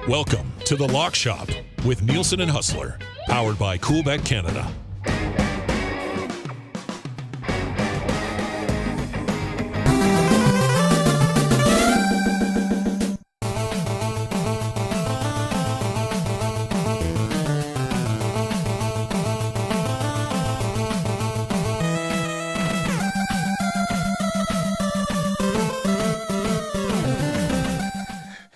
Welcome to The Lock Shop with Nielsen and Hustler, powered by Coolbet Canada.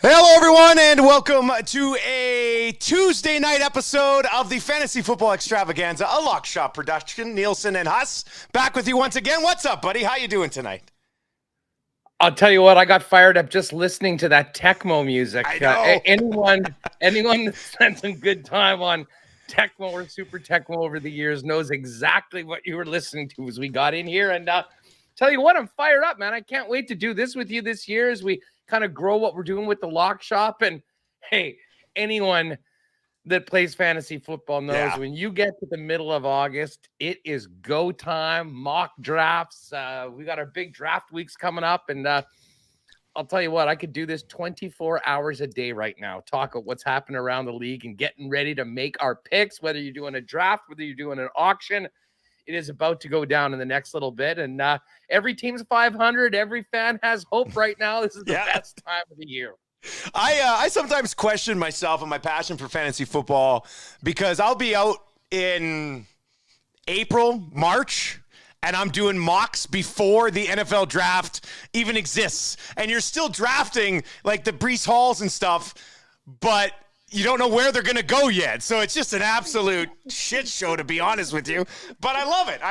Hello, everyone, and welcome to a Tuesday night episode of the Fantasy Football Extravaganza, a Lock Shop production. Nielsen and Huss back with you once again. What's up, buddy? How you doing tonight? I'll tell you what, I got fired up just listening to that Tecmo music. I know. Anyone that spent some good time on Tecmo or Super Tecmo over the years knows exactly what you were listening to as we got in here. And tell you what, I'm fired up, man. I can't wait to do this with you this year as we kind of grow what we're doing with the Lock Shop. And hey, anyone that plays fantasy football knows when you get to the middle of August, it is go time, mock drafts. We got our big draft weeks coming up. And I'll tell you what, I could do this 24 hours a day right now. Talk of what's happening around the league and getting ready to make our picks, whether you're doing a draft, whether you're doing an auction. It is about to go down in the next little bit. And every team's 500. Every fan has hope right now. This is the best time of the year. I sometimes question myself and my passion for fantasy football because I'll be out in April, March, and I'm doing mocks before the NFL draft even exists. And you're still drafting like the Breece Halls and stuff, but you don't know where they're going to go yet. So it's just an absolute shit show, to be honest with you. But I love it.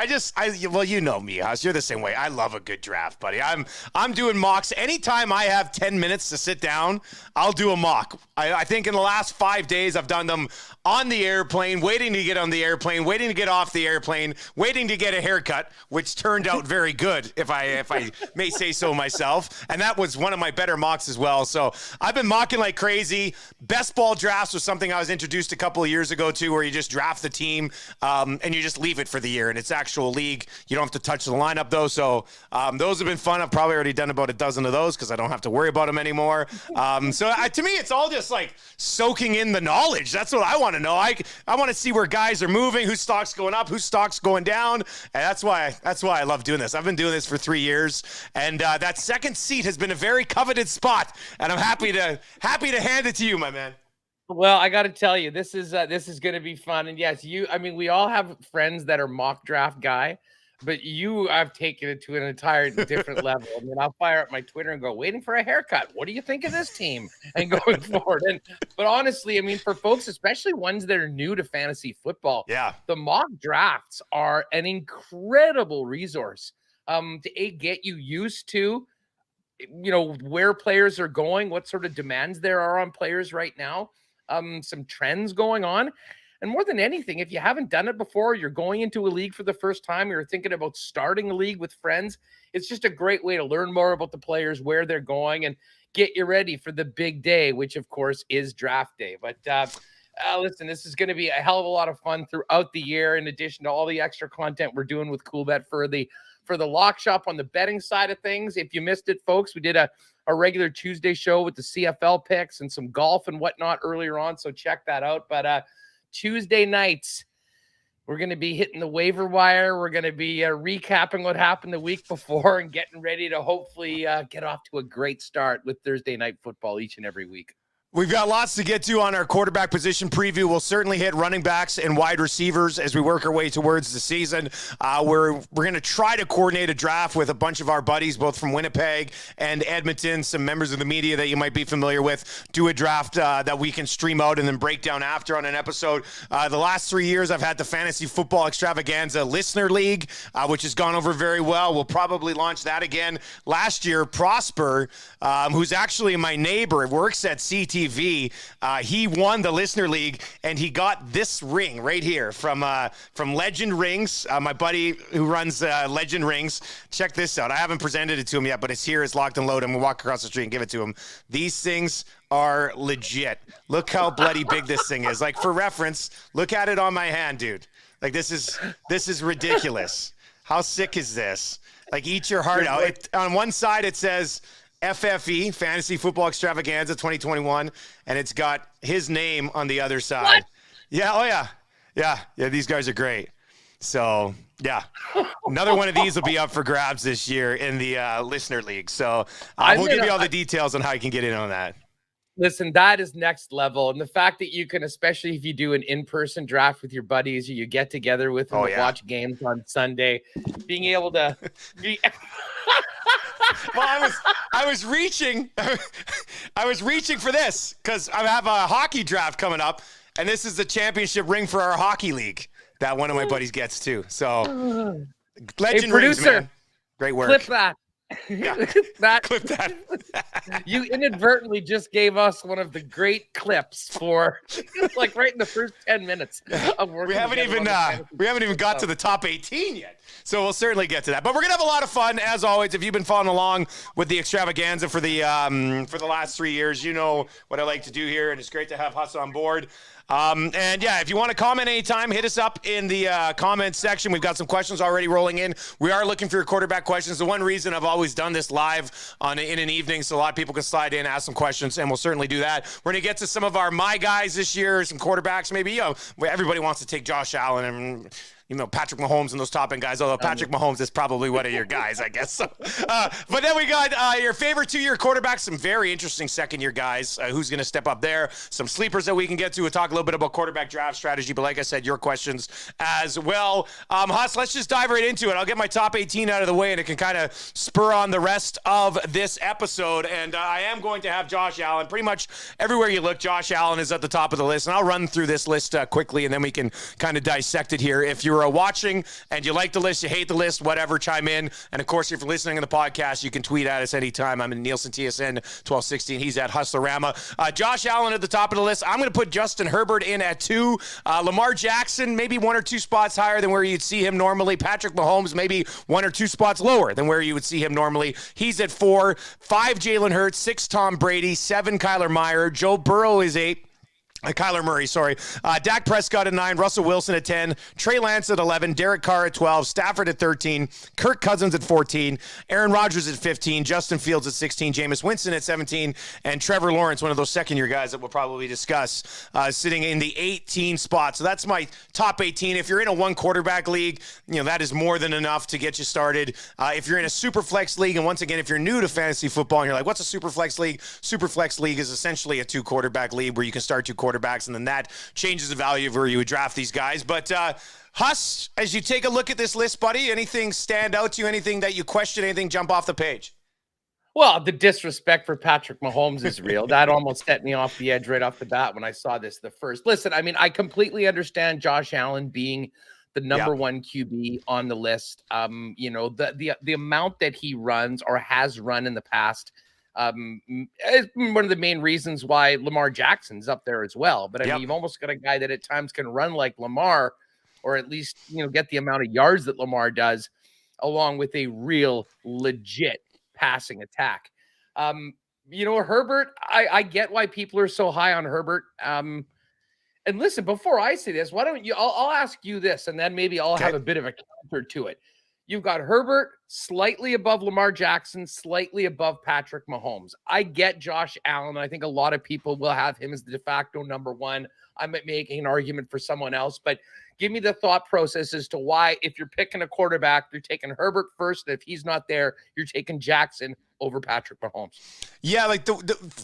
Well, you know me, Huss. You're the same way. I love a good draft, buddy. I'm doing mocks. Anytime I have 10 minutes to sit down, I'll do a mock. I think in the last 5 days, I've done them on the airplane, waiting to get on the airplane, waiting to get off the airplane, waiting to get a haircut, which turned out very good, if I may say so myself. And that was one of my better mocks as well. So I've been mocking like crazy. Best ball drafts was something I was introduced a couple of years ago to, where you just draft the team and you just leave it for the year. And it's actual league. You don't have to touch the lineup, though. So those have been fun. I've probably already done about a dozen of those because I don't have to worry about them anymore. To me, it's all just like soaking in the knowledge. That's what I want to know. I want to see where guys are moving, whose stock's going up, whose stock's going down. And that's why I love doing this. I've been doing this for 3 years, and that second seat has been a very coveted spot. And I'm happy to hand it to you, my man. Well, I got to tell you, this is going to be fun. And yes, we all have friends that are mock draft guy, but I've taken it to an entire different level. I mean, I'll fire up my Twitter and go, waiting for a haircut. What do you think of this team? And going forward. But honestly, I mean, for folks, especially ones that are new to fantasy football, the mock drafts are an incredible resource to get you used to, where players are going, what sort of demands there are on players right now. Some trends going on. And more than anything, if you haven't done it before, you're going into a league for the first time, you're thinking about starting a league with friends, it's just a great way to learn more about the players, where they're going, and get you ready for the big day, which, of course, is draft day. But listen, this is going to be a hell of a lot of fun throughout the year, in addition to all the extra content we're doing with Coolbet for the Lock Shop on the betting side of things. If you missed it, folks, we did a regular Tuesday show with the CFL picks and some golf and whatnot earlier on, so check that out. But Tuesday nights, we're going to be hitting the waiver wire. We're going to be recapping what happened the week before and getting ready to hopefully get off to a great start with Thursday night football each and every week. We've got lots to get to on our quarterback position preview. We'll certainly hit running backs and wide receivers as we work our way towards the season. We're going to try to coordinate a draft with a bunch of our buddies, both from Winnipeg and Edmonton, some members of the media that you might be familiar with. Do a draft that we can stream out and then break down after on an episode. The last 3 years, I've had the Fantasy Football Extravaganza Listener League, which has gone over very well. We'll probably launch that again. Last year, Prosper, who's actually my neighbor, works at CT. He won the Listener League, and he got this ring right here from Legend Rings, my buddy who runs Legend Rings. Check this out. I haven't presented it to him yet, but it's here. It's locked and loaded. I'm going to walk across the street and give it to him. These things are legit. Look how bloody big this thing is. Like, for reference, look at it on my hand, dude. Like, this is ridiculous. How sick is this? Like, eat your heart out. On one side, it says FFE, Fantasy Football Extravaganza 2021, and it's got his name on the other side. What? Yeah, oh yeah. Yeah, these guys are great. So, yeah, another one of these will be up for grabs this year in the Listener League. So we'll give you all the details on how you can get in on that. Listen, that is next level. And the fact that you can, especially if you do an in-person draft with your buddies, or you get together with them to watch games on Sunday, being able to be... Well, I was reaching for this because I have a hockey draft coming up, and this is the championship ring for our hockey league that one of my buddies gets too. So, legend rings, man. Great work. Clip that. Yeah. Clip that. You inadvertently just gave us one of the great clips for like right in the first 10 minutes of working. We haven't even got to the top 18 yet. So we'll certainly get to that. But we're gonna have a lot of fun as always. If you've been following along with the extravaganza for the last 3 years, you know what I like to do here, and it's great to have Huss on board. And yeah, if you want to comment anytime, hit us up in the comments section. We've got some questions already rolling in. We are looking for your quarterback questions. The one reason I've always done this live in an evening, so a lot of people can slide in, ask some questions, and we'll certainly do that. We're going to get to some of our my guys this year, some quarterbacks. Maybe everybody wants to take Josh Allen and Patrick Mahomes and those top end guys, although Patrick Mahomes is probably one of your guys, I guess. So, but then we got your favorite 2-year quarterbacks, some very interesting second-year guys. Who's going to step up there? Some sleepers that we can get to. We'll talk a little bit about quarterback draft strategy, but like I said, your questions as well. Huss, let's just dive right into it. I'll get my top 18 out of the way, and it can kind of spur on the rest of this episode. And I am going to have Josh Allen. Pretty much everywhere you look, Josh Allen is at the top of the list. And I'll run through this list quickly, and then we can kind of dissect it here. If you're watching and you like the list, you hate the list, whatever, chime in. And of course, if you're listening to the podcast, you can tweet at us anytime. I'm in Nielsen TSN 1216. He's at Hustlerama. Josh Allen at the top of the list. I'm going to put Justin Herbert in at 2. Lamar Jackson, maybe 1 or 2 spots higher than where you'd see him normally. Patrick Mahomes, maybe 1 or 2 spots lower than where you would see him normally. He's at 4. 5, Jalen Hurts. 6, Tom Brady. 7, Kyler Murray. Joe Burrow is 8. Kyler Murray, sorry. Dak Prescott at 9, Russell Wilson at 10, Trey Lance at 11, Derek Carr at 12, Stafford at 13, Kirk Cousins at 14, Aaron Rodgers at 15, Justin Fields at 16, Jameis Winston at 17, and Trevor Lawrence, one of those second-year guys that we'll probably discuss, sitting in the 18 spot. So that's my top 18. If you're in a one-quarterback league, that is more than enough to get you started. If you're in a super flex league, and once again, if you're new to fantasy football and you're like, what's a super flex league? Super flex league is essentially a 2-quarterback league where you can start 2 quarterbacks, and then that changes the value of where you would draft these guys. But Huss, as you take a look at this list, buddy, anything stand out to you? Anything that you question? Anything jump off the page? Well, the disrespect for Patrick Mahomes is real. That almost set me off the edge right off the bat when I saw this the first. Listen, I mean, I completely understand Josh Allen being the number 1 QB on the list. The amount that he runs or has run in the past is one of the main reasons why Lamar Jackson's up there as well. But I mean, you've almost got a guy that at times can run like Lamar, or at least, get the amount of yards that Lamar does, along with a real legit passing attack. Herbert, I get why people are so high on Herbert. And listen, before I say this, why don't you, I'll ask you this, and then maybe I'll have a bit of a counter to it. You've got Herbert slightly above Lamar Jackson, slightly above Patrick Mahomes. I get Josh Allen. I think a lot of people will have him as the de facto number 1. I'm making an argument for someone else, but give me the thought process as to why, if you're picking a quarterback, you're taking Herbert first. And if he's not there, you're taking Jackson over Patrick Mahomes. Yeah, like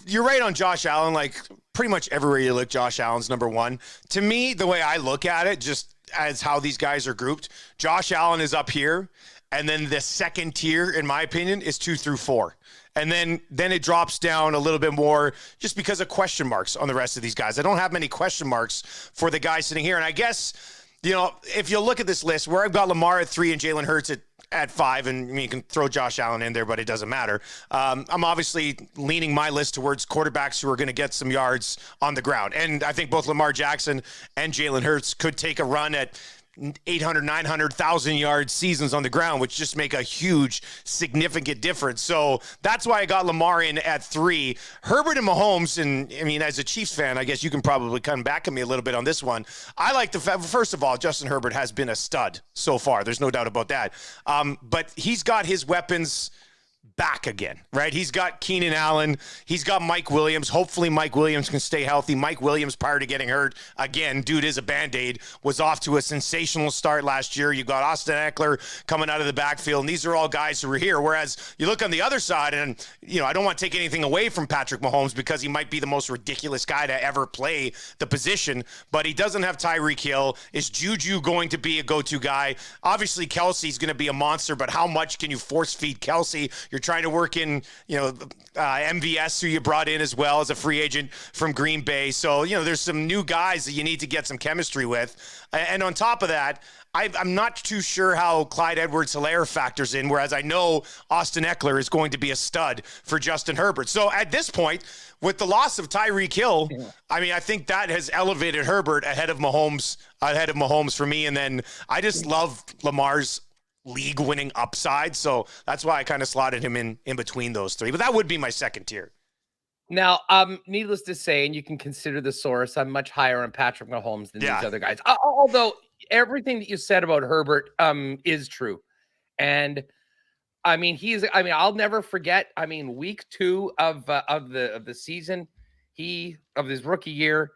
you're right on Josh Allen. Like pretty much everywhere you look, Josh Allen's number 1. To me, the way I look at it, just as how these guys are grouped, Josh Allen is up here, and then the second tier, in my opinion, is 2 through 4. And then it drops down a little bit more just because of question marks on the rest of these guys. I don't have many question marks for the guys sitting here. And I guess, if you look at this list where I've got Lamar at 3 and Jalen Hurts at 5, and you can throw Josh Allen in there, but it doesn't matter. I'm obviously leaning my list towards quarterbacks who are going to get some yards on the ground. And I think both Lamar Jackson and Jalen Hurts could take a run at 800, 900,000 yard seasons on the ground, which just make a huge, significant difference. So that's why I got Lamar in at 3. Herbert and Mahomes, and I mean, as a Chiefs fan, I guess you can probably come back at me a little bit on this one. I like the fact, first of all, Justin Herbert has been a stud so far. There's no doubt about that. But he's got his weapons back again, right? He's got Keenan Allen. He's got Mike Williams. Hopefully Mike Williams can stay healthy. Mike Williams, prior to getting hurt, again, dude is a Band-Aid, was off to a sensational start last year. You've got Austin Eckler coming out of the backfield, and these are all guys who are here. Whereas you look on the other side, and, you know, I don't want to take anything away from Patrick Mahomes because he might be the most ridiculous guy to ever play the position, but he doesn't have Tyreek Hill. Is Juju going to be a go-to guy? Obviously, Kelsey's going to be a monster, but how much can you force feed Kelsey? You're trying to work in, you know, MVS, who you brought in as well as a free agent from Green Bay. So, you know, there's some new guys that you need to get some chemistry with. And on top of that, I'm not too sure how Clyde Edwards-Helaire factors in, whereas I know Austin Eckler is going to be a stud for Justin Herbert. So at this point, with the loss of Tyreek Hill, I mean, I think that has elevated Herbert ahead of Mahomes for me. And then I just love Lamar's league-winning upside, so that's why I kind of slotted him in between those three. But that would be my second tier. Now, needless to say, and you can consider the source, I'm much higher on Patrick Mahomes than these other guys. Although everything that you said about Herbert is true. And I mean, I'll never forget, week 2 of the season, of his rookie year,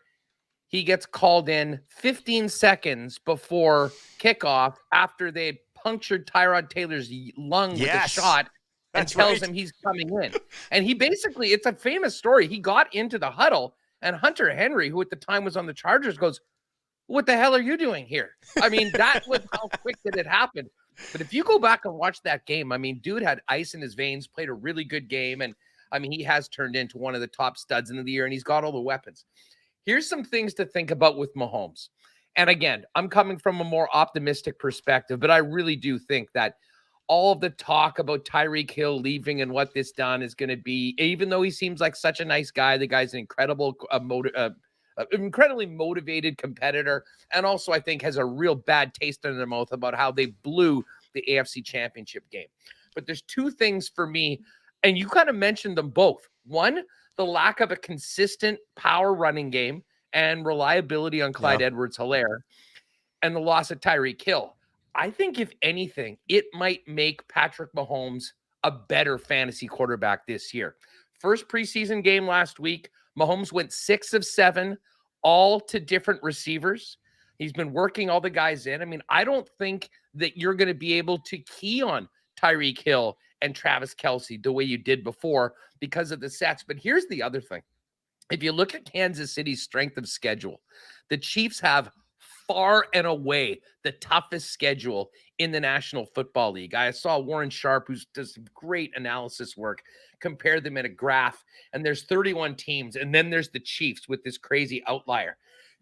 he gets called in 15 seconds before kickoff after they punctured Tyrod Taylor's lung with a shot and tells him he's coming in. And he basically, it's a famous story. He got into the huddle and Hunter Henry, who at the time was on the Chargers, goes, "What the hell are you doing here?" I mean, that was how quick that it happened. But if you go back and watch that game, I mean, dude had ice in his veins, played a really good game. And I mean, he has turned into one of the top studs in the year, and he's got all the weapons. Here's some things to think about with Mahomes. And again, I'm coming from a more optimistic perspective, but I really do think that all of the talk about Tyreek Hill leaving and what this done is going to be, even though he seems like such a nice guy, the guy's an incredibly motivated competitor, and also I think has a real bad taste in their mouth about how they blew the AFC Championship game. But there's two things for me, and you kind of mentioned them both. One, the lack of a consistent power running game and reliability on Clyde Edwards-Helaire, and the loss of Tyreek Hill. I think, if anything, it might make Patrick Mahomes a better fantasy quarterback this year. First preseason game last week, Mahomes went 6 of 7, all to different receivers. He's been working all the guys in. I mean, I don't think that you're going to be able to key on Tyreek Hill and Travis Kelce the way you did before because of the sets. But here's the other thing. If you look at Kansas City's strength of schedule, the Chiefs have far and away the toughest schedule in the National Football League. I saw Warren Sharp, who does some great analysis work, compare them in a graph, and there's 31 teams, and then there's the Chiefs with this crazy outlier.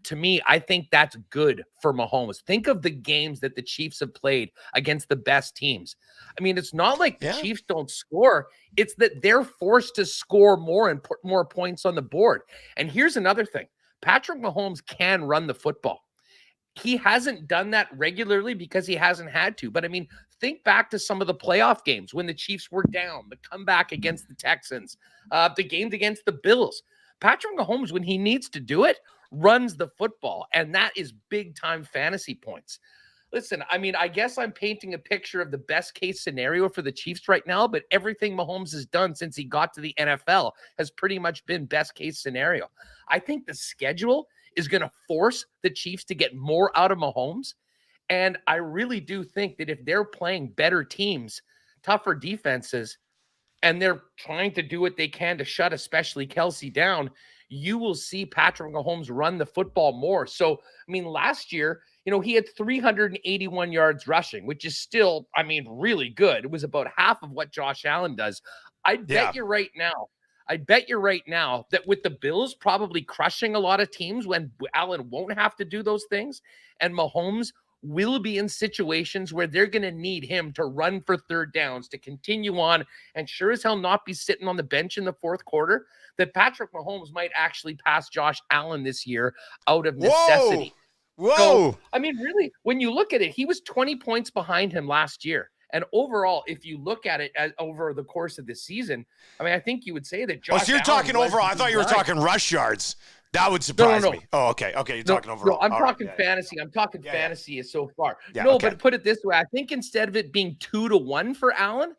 To me, I think that's good for Mahomes. Think of the games that the Chiefs have played against the best teams. I mean, it's not like the Chiefs don't score. It's that they're forced to score more and put more points on the board. And here's another thing. Patrick Mahomes can run the football. He hasn't done that regularly because he hasn't had to. But, I mean, think back to some of the playoff games when the Chiefs were down, the comeback against the Texans, the games against the Bills. Patrick Mahomes, when he needs to do it, runs the football, and that is big-time fantasy points. Listen, I mean, I guess I'm painting a picture of the best-case scenario for the Chiefs right now, but everything Mahomes has done since he got to the NFL has pretty much been best-case scenario. I think the schedule is going to force the Chiefs to get more out of Mahomes, and I really do think that if they're playing better teams, tougher defenses, and they're trying to do what they can to shut especially Kelce down, you will see Patrick Mahomes run the football more. So, I mean, last year, you know, he had 381 yards rushing, which is still, I mean, really good. It was about half of what Josh Allen does. I bet you right now that with the Bills probably crushing a lot of teams when Allen won't have to do those things, and Mahomes will be in situations where they're going to need him to run for third downs, to continue on, and sure as hell not be sitting on the bench in the fourth quarter, that Patrick Mahomes might actually pass Josh Allen this year out of necessity. Whoa! So, I mean, really, when you look at it, he was 20 points behind him last year. And overall, if you look at it over the course of the season, I mean, I think you would say that Josh so you're Allen talking overall. I thought you were talking rush yards. That would surprise me. Oh, okay. Okay, you're talking overall. No, I'm talking fantasy. I'm talking fantasy so far. Yeah, But put it this way. I think instead of it being 2-1 for Allen,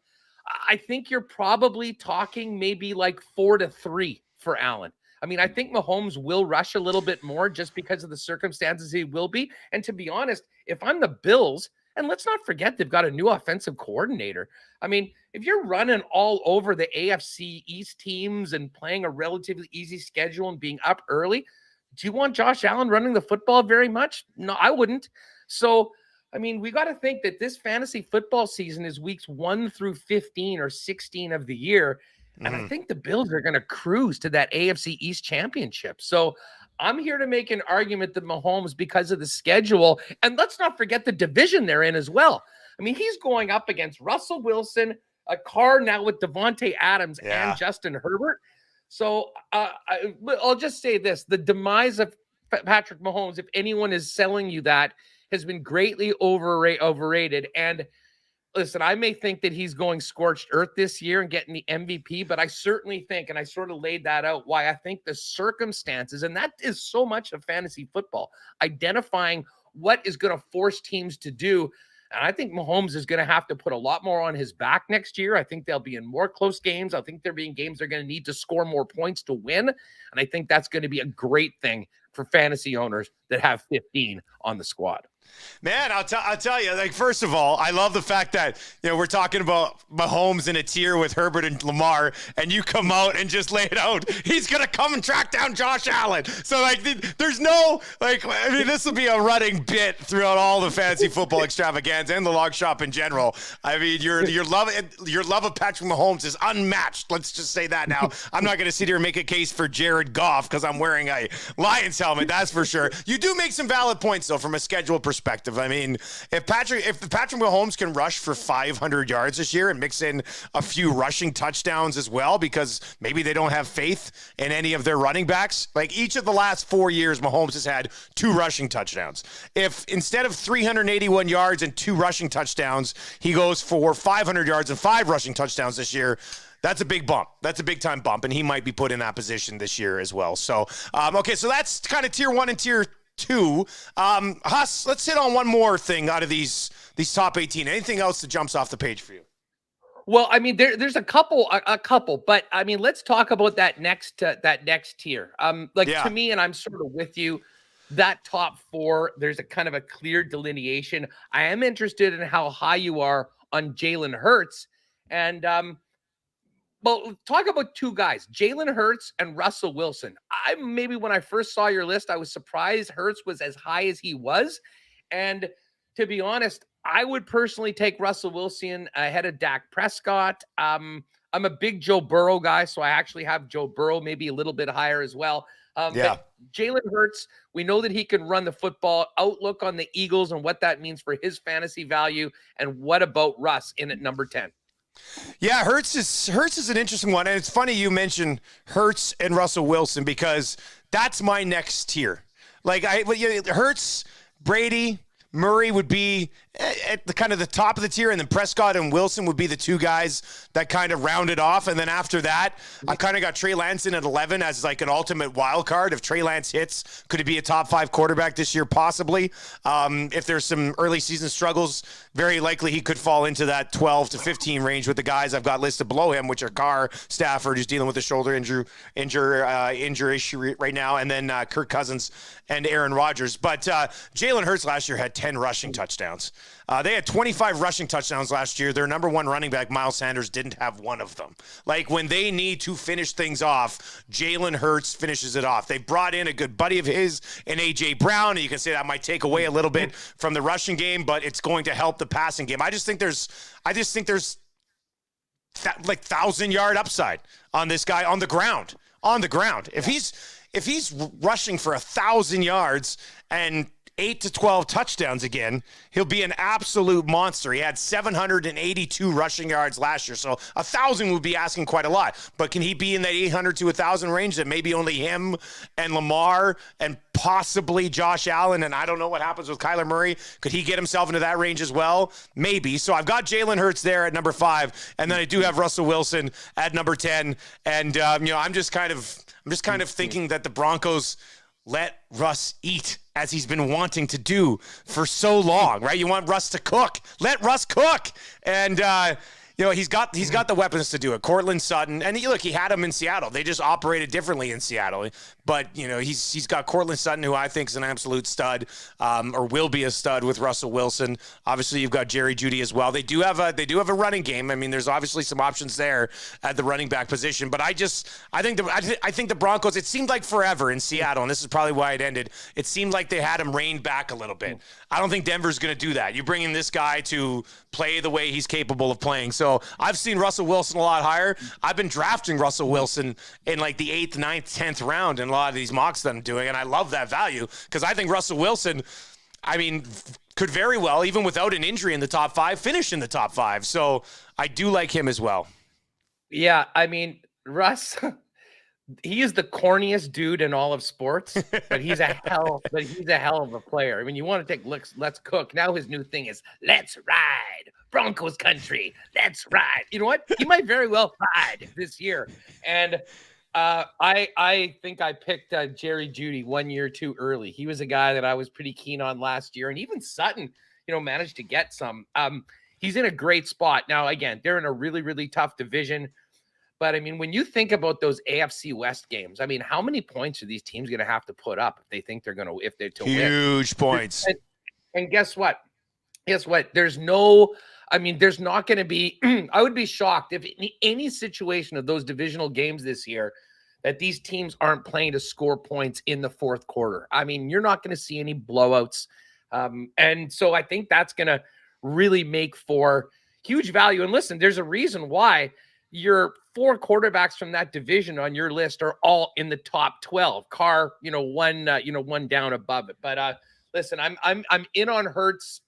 I think you're probably talking maybe like 4-3 for Allen. I mean, I think Mahomes will rush a little bit more just because of the circumstances he will be. And to be honest, if I'm the Bills, and let's not forget they've got a new offensive coordinator. I mean, if you're running all over the AFC East teams and playing a relatively easy schedule and being up early, do you want Josh Allen running the football very much? No, I wouldn't. So, I mean, we got to think that this fantasy football season is weeks 1 through 15 or 16 of the year. And I think the Bills are going to cruise to that AFC East championship. So I'm here to make an argument that Mahomes, because of the schedule, and let's not forget the division they're in as well. I mean, he's going up against Russell Wilson, a car now with Devontae Adams and Justin Herbert. So I'll just say this. The demise of Patrick Mahomes, if anyone is selling you that, has been greatly overrated. And listen, I may think that he's going scorched earth this year and getting the MVP, but I certainly think, and I sort of laid that out, why I think the circumstances, and that is so much of fantasy football, identifying what is going to force teams to do. And I think Mahomes is going to have to put a lot more on his back next year. I think they'll be in more close games. I think there'll be in games they're going to need to score more points to win. And I think that's going to be a great thing for fantasy owners that have 15 on the squad. Man, I'll tell you, like, first of all, I love the fact that, we're talking about Mahomes in a tier with Herbert and Lamar, and you come out and just lay it out. He's going to come and track down Josh Allen. So, like, there's no, like, I mean, this will be a running bit throughout all the fantasy football extravaganza and the log shop in general. I mean, your love of Patrick Mahomes is unmatched. Let's just say that now. I'm not going to sit here and make a case for Jared Goff because I'm wearing a Lions helmet, that's for sure. You do make some valid points, though, from a schedule perspective. I mean, if Patrick Mahomes can rush for 500 yards this year and mix in a few rushing touchdowns as well, because maybe they don't have faith in any of their running backs. Like, each of the last 4 years, Mahomes has had 2 rushing touchdowns. If instead of 381 yards and 2 rushing touchdowns, he goes for 500 yards and 5 rushing touchdowns this year, that's a big bump. That's a big time bump, and he might be put in that position this year as well. So, okay, so that's kind of tier 1 and tier 2. Huss, let's hit on one more thing out of these top 18. Anything else that jumps off the page for you? Well, I mean, there's a couple, but I mean, let's talk about that next tier. To me, and I'm sort of with you, that top 4, there's a kind of a clear delineation. I am interested in how high you are on Jalen Hurts, and well, talk about 2 guys, Jalen Hurts and Russell Wilson. When I first saw your list, I was surprised Hurts was as high as he was. And to be honest, I would personally take Russell Wilson ahead of Dak Prescott. I'm a big Joe Burrow guy, so I actually have Joe Burrow maybe a little bit higher as well. But Jalen Hurts, we know that he can run the football. Outlook on the Eagles and what that means for his fantasy value. And what about Russ in at number 10? Yeah, Hurts is an interesting one. And it's funny you mentioned Hurts and Russell Wilson, because that's my next tier. Like, Hurts, Brady, Murray would be at the kind of the top of the tier, and then Prescott and Wilson would be the 2 guys that kind of round it off. And then after that, I kind of got Trey Lance in at 11 as like an ultimate wild card. If Trey Lance hits, could he be a top 5 quarterback this year? Possibly. If there's some early season struggles, very likely he could fall into that 12 to 15 range with the guys I've got listed below him, which are Carr, Stafford, who's dealing with a shoulder injury issue right now, and then Kirk Cousins and Aaron Rodgers. But Jalen Hurts last year had 10 rushing touchdowns. They had 25 rushing touchdowns last year. Their number 1 running back, Miles Sanders, didn't have one of them. Like, when they need to finish things off, Jalen Hurts finishes it off. They brought in a good buddy of his in A.J. Brown, and you can say that might take away a little bit from the rushing game, but it's going to help the passing game. I just think there's like 1,000-yard upside on this guy on the ground. If he's rushing for 1,000 yards and 8 to 12 touchdowns again, he'll be an absolute monster. He had 782 rushing yards last year, so 1,000 would be asking quite a lot. But can he be in that 800 to 1,000 range that maybe only him and Lamar and possibly Josh Allen, and I don't know what happens with Kyler Murray, could he get himself into that range as well? Maybe. So I've got Jalen Hurts there at number 5, and then I do have Russell Wilson at number 10. And I'm just kind of thinking that the Broncos let Russ eat, as he's been wanting to do for so long, right? You want Russ to cook. Let Russ cook. And, he's got the weapons to do it. Cortland Sutton, and he had him in Seattle. They just operated differently in Seattle. But he's got Cortland Sutton, who I think is an absolute stud, or will be a stud with Russell Wilson. Obviously, you've got Jerry Judy as well. They do have a running game. I mean, there's obviously some options there at the running back position. But I think the Broncos. It seemed like forever in Seattle, and this is probably why it ended. It seemed like they had him reined back a little bit. I don't think Denver's going to do that. You bring in this guy to play the way he's capable of playing. So I've seen Russell Wilson a lot higher. I've been drafting Russell Wilson in like the 8th, 9th, 10th round in a lot of these mocks that I'm doing, and I love that value because I think Russell Wilson, could very well, even without an injury in the top 5, finish in the top 5. So I do like him as well. Yeah, Russ, he is the corniest dude in all of sports, but he's a hell of a player. You want to take looks, let's cook. Now his new thing is let's ride Broncos country. Let's ride. You know what? He might very well ride this year. And I think I picked Jerry Judy 1 year too early. He was a guy that I was pretty keen on last year, and even Sutton, managed to get some. He's in a great spot now. Again, they're in a really, really tough division. But when you think about those AFC West games, how many points are these teams going to have to put up if they think they're to win? Huge points. And guess what? There's no. There's not going to be. I would be shocked if in any situation of those divisional games this year that these teams aren't playing to score points in the fourth quarter. You're not going to see any blowouts, and so I think that's going to really make for huge value. And listen, there's a reason why your 4 quarterbacks from that division on your list are all in the top 12. Carr, one down above it. But listen, I'm in on Hurts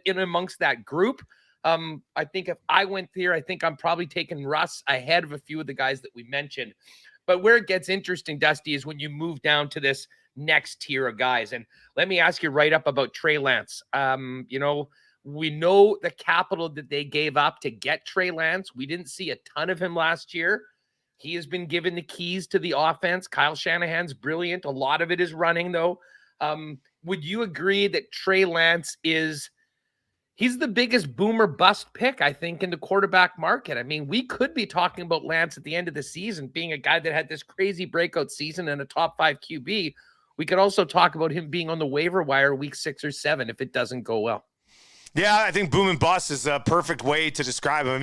in amongst that group. I think if I went there, I think I'm probably taking Russ ahead of a few of the guys that we mentioned. But where it gets interesting, Dusty, is when you move down to this next tier of guys. And let me ask you right up about Trey Lance. We know the capital that they gave up to get Trey Lance. We didn't see a ton of him last year. He has been given the keys to the offense. Kyle Shanahan's brilliant. A lot of it is running, though. Would you agree that Trey Lance he's the biggest boomer bust pick, I think, in the quarterback market? We could be talking about Lance at the end of the season being a guy that had this crazy breakout season and a top 5 QB. We could also talk about him being on the waiver wire week 6 or 7 if it doesn't go well. Yeah, I think boom and bust is a perfect way to describe him.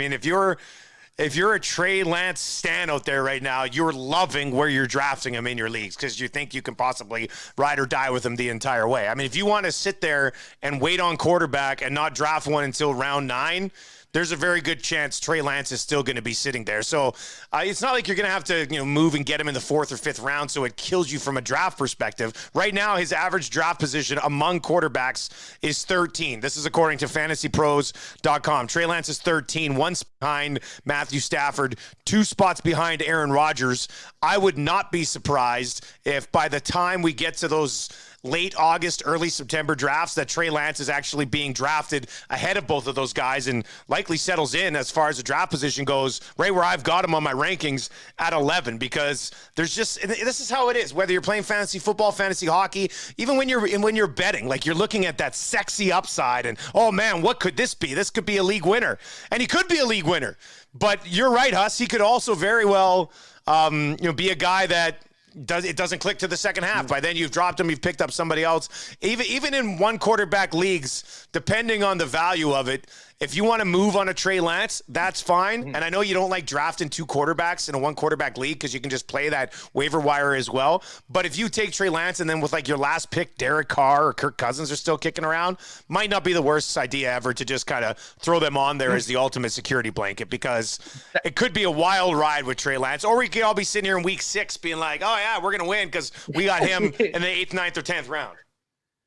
If you're a Trey Lance stan out there right now, you're loving where you're drafting him in your leagues because you think you can possibly ride or die with him the entire way. If you want to sit there and wait on quarterback and not draft one until round 9, there's a very good chance Trey Lance is still going to be sitting there. So it's not like you're going to have to move and get him in the 4th or 5th round so it kills you from a draft perspective. Right now, his average draft position among quarterbacks is 13. This is according to fantasypros.com. Trey Lance is 13, 1 spot behind Matthew Stafford, 2 spots behind Aaron Rodgers. I would not be surprised if by the time we get to those late August, early September drafts that Trey Lance is actually being drafted ahead of both of those guys and likely settles in as far as the draft position goes right where I've got him on my rankings at 11 because this is how it is, whether you're playing fantasy football, fantasy hockey, even when you're betting, like you're looking at that sexy upside and, oh man, what could this be? This could be a league winner. And he could be a league winner, but you're right, Huss. He could also very well, be a guy that it doesn't click to the second half. By then you've dropped him, you've picked up somebody else. Even in 1 quarterback leagues, depending on the value of it, if you want to move on a Trey Lance, that's fine. And I know you don't like drafting 2 quarterbacks in a 1 quarterback league because you can just play that waiver wire as well. But if you take Trey Lance and then with like your last pick, Derek Carr or Kirk Cousins are still kicking around, might not be the worst idea ever to just kind of throw them on there as the ultimate security blanket because it could be a wild ride with Trey Lance. Or we could all be sitting here in week 6 being like, oh yeah, we're going to win because we got him in the 8th, 9th, or 10th round.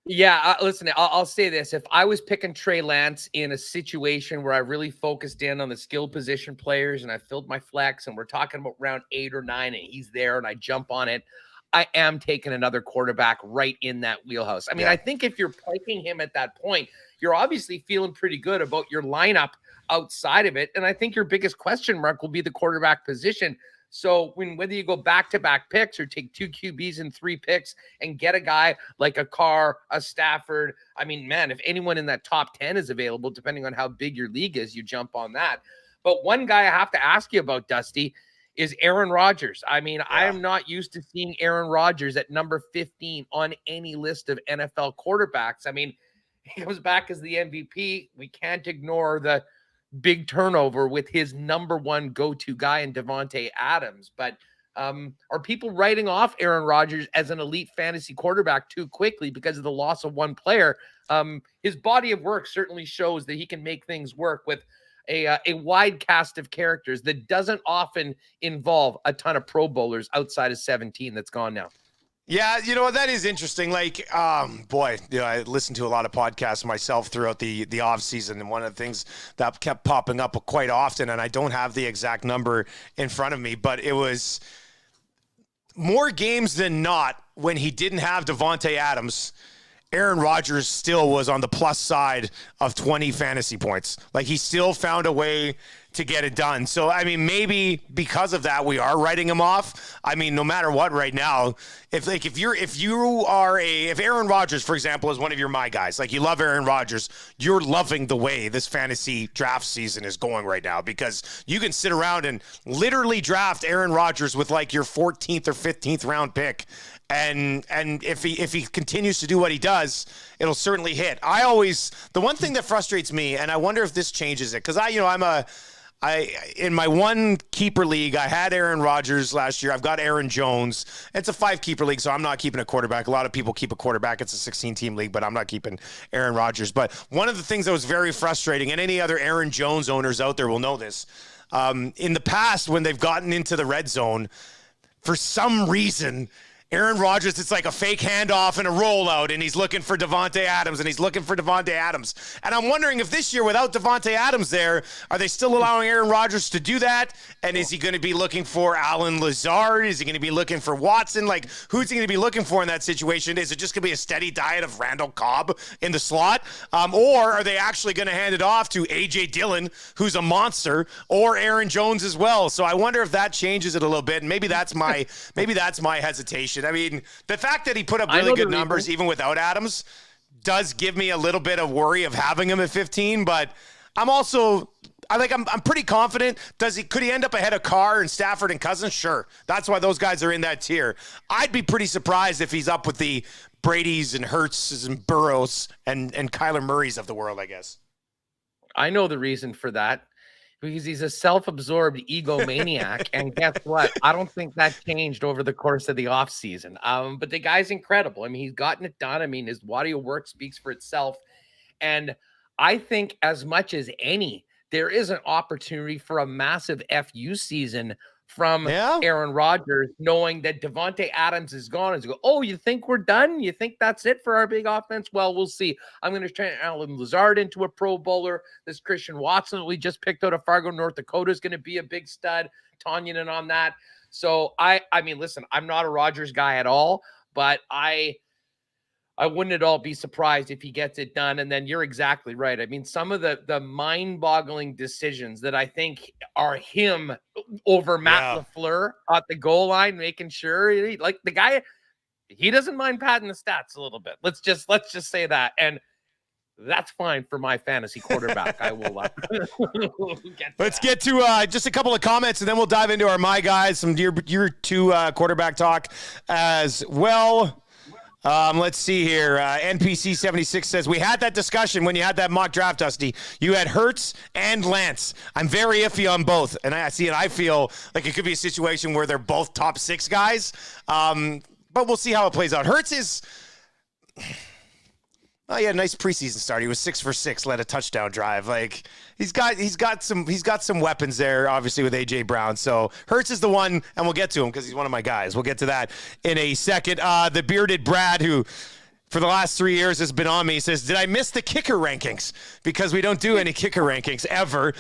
Yeah, listen, I'll say this. If I was picking Trey Lance in a situation where I really focused in on the skill position players and I filled my flex and we're talking about round 8 or 9 and he's there and I jump on it, I am taking another quarterback right in that wheelhouse. I think if you're picking him at that point, you're obviously feeling pretty good about your lineup outside of it. And I think your biggest question mark will be the quarterback position. So whether you go back-to-back picks or take 2 QBs and 3 picks and get a guy like a Carr, a Stafford, if anyone in that top 10 is available, depending on how big your league is, you jump on that. But one guy I have to ask you about, Dusty, is Aaron Rodgers. I mean, I am not used to seeing Aaron Rodgers at number 15 on any list of NFL quarterbacks. I mean, he comes back as the MVP. We can't ignore the big turnover with his number one go-to guy in Davante Adams. But are people writing off Aaron Rodgers as an elite fantasy quarterback too quickly because of the loss of one player? His body of work certainly shows that he can make things work with a wide cast of characters that doesn't often involve a ton of Pro Bowlers outside of 17 that's gone now. Yeah, you know, that is interesting. Like, boy, you know, I listened to a lot of podcasts myself throughout the off season, and one of the things that kept popping up quite often, and I don't have the exact number in front of me, but it was more games than not when he didn't have Davante Adams, Aaron Rodgers still was on the plus side of 20 fantasy points. Like, he still found a way to get it done. So, I mean, maybe because of that, we are writing him off. I mean, no matter what right now, if Aaron Rodgers, for example, is one of my guys, like, you love Aaron Rodgers, you're loving the way this fantasy draft season is going right now, because you can sit around and literally draft Aaron Rodgers with like your 14th or 15th round pick. And if he continues to do what he does, it'll certainly hit. The one thing that frustrates me, and I wonder if this changes it, because in my one keeper league, I had Aaron Rodgers last year. I've got Aaron Jones. It's a 5-keeper league, so I'm not keeping a quarterback. A lot of people keep a quarterback. It's a 16-team league, but I'm not keeping Aaron Rodgers. But one of the things that was very frustrating, and any other Aaron Jones owners out there will know this, in the past when they've gotten into the red zone, for some reason, Aaron Rodgers, it's like a fake handoff and a rollout, and he's looking for Davante Adams, And I'm wondering if this year, without Davante Adams there, are they still allowing Aaron Rodgers to do that? And is he going to be looking for Allen Lazard? Is he going to be looking for Watson? Like, who's he going to be looking for in that situation? Is it just going to be a steady diet of Randall Cobb in the slot? Or are they actually going to hand it off to A.J. Dillon, who's a monster, or Aaron Jones as well? So I wonder if that changes it a little bit, and maybe that's my hesitation. I mean, the fact that he put up really good numbers even without Adams does give me a little bit of worry of having him at 15, but I'm pretty confident. Could he end up ahead of Carr and Stafford and Cousins? Sure. That's why those guys are in that tier. I'd be pretty surprised if he's up with the Brady's and Hurts and Burrows and Kyler Murray's of the world, I guess. I know the reason for that. Because he's a self-absorbed egomaniac. And guess what? I don't think that changed over the course of the offseason. But the guy's incredible. I mean, he's gotten it done. I mean, his body of work speaks for itself. And I think as much as any, there is an opportunity for a massive FU season from Aaron Rodgers, knowing that Davante Adams is gone. And go, oh, you think we're done? You think that's it for our big offense? Well, we'll see. I'm going to turn Allen Lazard into a Pro Bowler. This Christian Watson that we just picked out of Fargo, North Dakota is going to be a big stud. Tanyanen on that. So I mean, listen, I'm not a Rodgers guy at all, but I wouldn't at all be surprised if he gets it done. And then you're exactly right. I mean, some of the mind-boggling decisions that I think are him over Matt LaFleur at the goal line, making sure like the guy, he doesn't mind padding the stats a little bit. Let's just say that. And that's fine for my fantasy quarterback. I will Let's get to just a couple of comments, and then we'll dive into our My Guys, some year two quarterback talk as well. Let's see here. NPC 76 says, we had that discussion when you had that mock draft, Dusty. You had Hurts and Lance. I'm very iffy on both. And I feel like it could be a situation where they're both top 6 guys. But we'll see how it plays out. Hurts is... Oh, yeah, nice preseason start. He was 6 for 6, led a touchdown drive. Like, he's got some weapons there, obviously, with AJ Brown. So Hurts is the one, and we'll get to him because he's one of my guys. We'll get to that in a second. The bearded Brad, who for the last 3 years has been on me, says, did I miss the kicker rankings? Because we don't do any kicker rankings ever.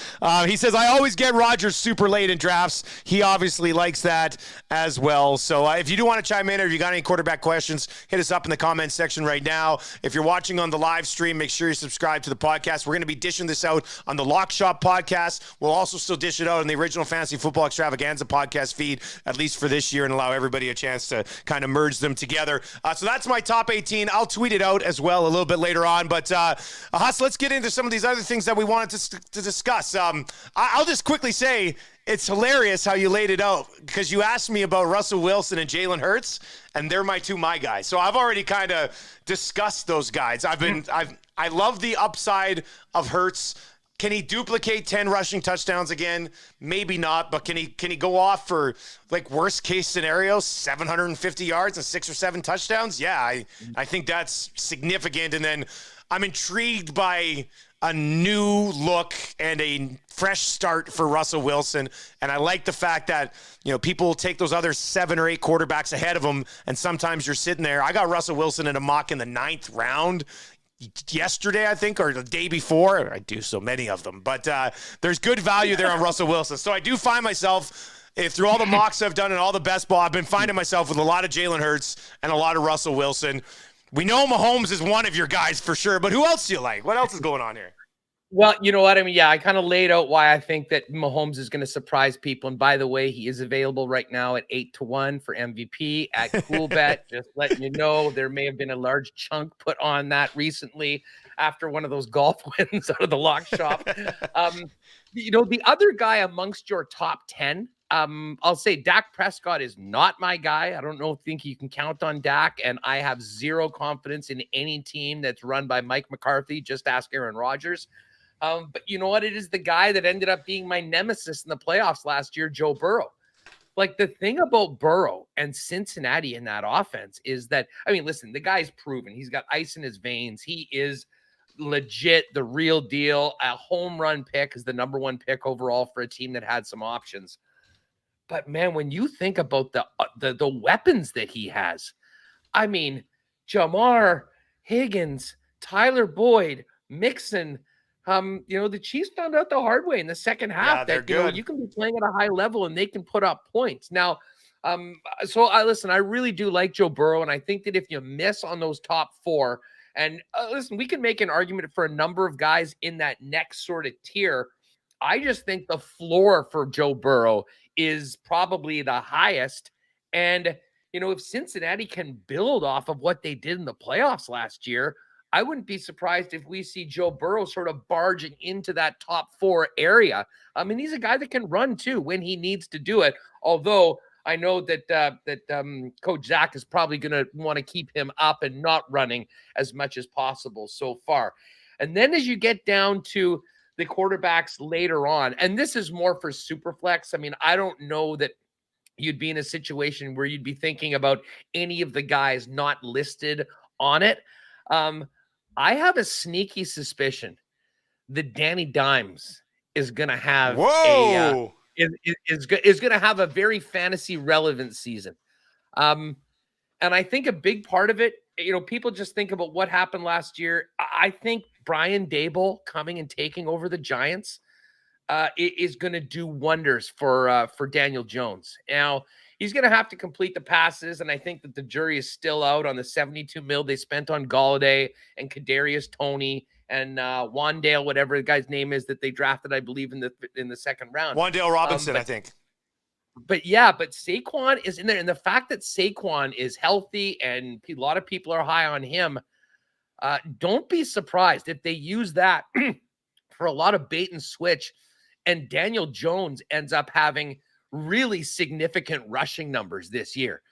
He says, I always get Rodgers super late in drafts. He obviously likes that as well. So if you do want to chime in, or if you got any quarterback questions, hit us up in the comments section right now. If you're watching on the live stream, make sure you subscribe to the podcast. We're going to be dishing this out on the Lock Shop podcast. We'll also still dish it out on the original Fantasy Football Extravaganza podcast feed, at least for this year, and allow everybody a chance to kind of merge them together. So that's my top 18. I'll I'll tweet it out as well a little bit later on. But Huss, let's get into some of these other things that we wanted to discuss. I'll just quickly say it's hilarious how you laid it out, because you asked me about Russell Wilson and Jalen Hurts, and they're my guys. So I've already kind of discussed those guys. I love the upside of Hurts. Can he duplicate 10 rushing touchdowns again? Maybe not, but can he go off for, like, worst case scenario, 750 yards and 6 or 7 touchdowns? Yeah, I think that's significant. And then I'm intrigued by a new look and a fresh start for Russell Wilson. And I like the fact that, people will take those other 7 or 8 quarterbacks ahead of him, and sometimes you're sitting there. I got Russell Wilson in a mock in the 9th round yesterday, I think, or the day before. I do so many of them, but there's good value there on Russell Wilson. So I do find myself, through all the mocks I've done and all the best ball, I've been finding myself with a lot of Jalen Hurts and a lot of Russell Wilson. We know Mahomes is one of your guys for sure, but who else do you like? What else is going on here? Well, you know what? I mean, yeah, I kind of laid out why I think that Mahomes is going to surprise people. And by the way, he is available right now at 8-1 for MVP at CoolBet. Just letting you know, there may have been a large chunk put on that recently after one of those golf wins out of the lock shop. The other guy amongst your top 10, I'll say Dak Prescott is not my guy. I don't think you can count on Dak, and I have zero confidence in any team that's run by Mike McCarthy. Just ask Aaron Rodgers. But you know what? It is the guy that ended up being my nemesis in the playoffs last year, Joe Burrow. Like, the thing about Burrow and Cincinnati in that offense is that, I mean, listen, the guy's proven. He's got ice in his veins. He is legit, the real deal. A home run pick is the number 1 pick overall for a team that had some options. But, man, when you think about the weapons that he has, I mean, Jamar, Higgins, Tyler Boyd, Mixon, the Chiefs found out the hard way in the second half that, you can be playing at a high level and they can put up points. Now, I really do like Joe Burrow, and I think that if you miss on those top 4, and listen, we can make an argument for a number of guys in that next sort of tier. I just think the floor for Joe Burrow is probably the highest. And, if Cincinnati can build off of what they did in the playoffs last year, I wouldn't be surprised if we see Joe Burrow sort of barging into that top 4 area. I mean, he's a guy that can run too when he needs to do it. Although I know that Coach Zach is probably going to want to keep him up and not running as much as possible so far. And then as you get down to the quarterbacks later on, and this is more for Superflex. I mean, I don't know that you'd be in a situation where you'd be thinking about any of the guys not listed on it. I have a sneaky suspicion that Danny Dimes is going to have is going to have a very fantasy relevant season. And I think a big part of it, people just think about what happened last year. I think Brian Daboll coming and taking over the Giants is going to do wonders for Daniel Jones. Now, he's going to have to complete the passes, and I think that the jury is still out on the $72 million they spent on Galladay and Kadarius Toney and Wandale, whatever the guy's name is that they drafted, I believe, in the second round. Wandale Robinson, I think. But Saquon is in there, and the fact that Saquon is healthy and a lot of people are high on him, don't be surprised if they use that for a lot of bait and switch, and Daniel Jones ends up having really significant rushing numbers this year,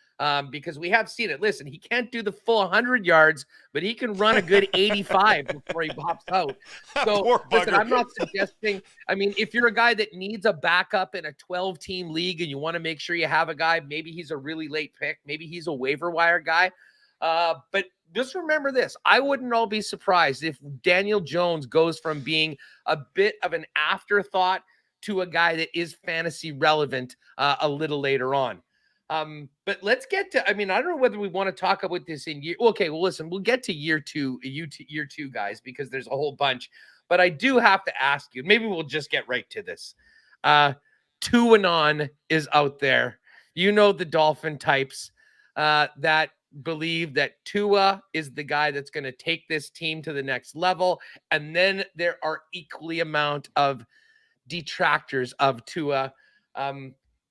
because we have seen it. Listen, he can't do the full 100 yards, but he can run a good 85 before he pops out. So listen, I'm not suggesting, I mean, if you're a guy that needs a backup in a 12-team league and you want to make sure you have a guy, maybe he's a really late pick, maybe he's a waiver wire guy. But just remember this, I wouldn't all be surprised if Daniel Jones goes from being a bit of an afterthought to a guy that is fantasy relevant a little later on. But let's get to, I mean, I don't know whether we want to talk about this in year. Okay, well, listen, we'll get to year two, guys, because there's a whole bunch. But I do have to ask you, maybe we'll just get right to this. Tuanon is out there. The Dolphin types that believe that Tua is the guy that's going to take this team to the next level. And then there are equally amount of detractors of Tua.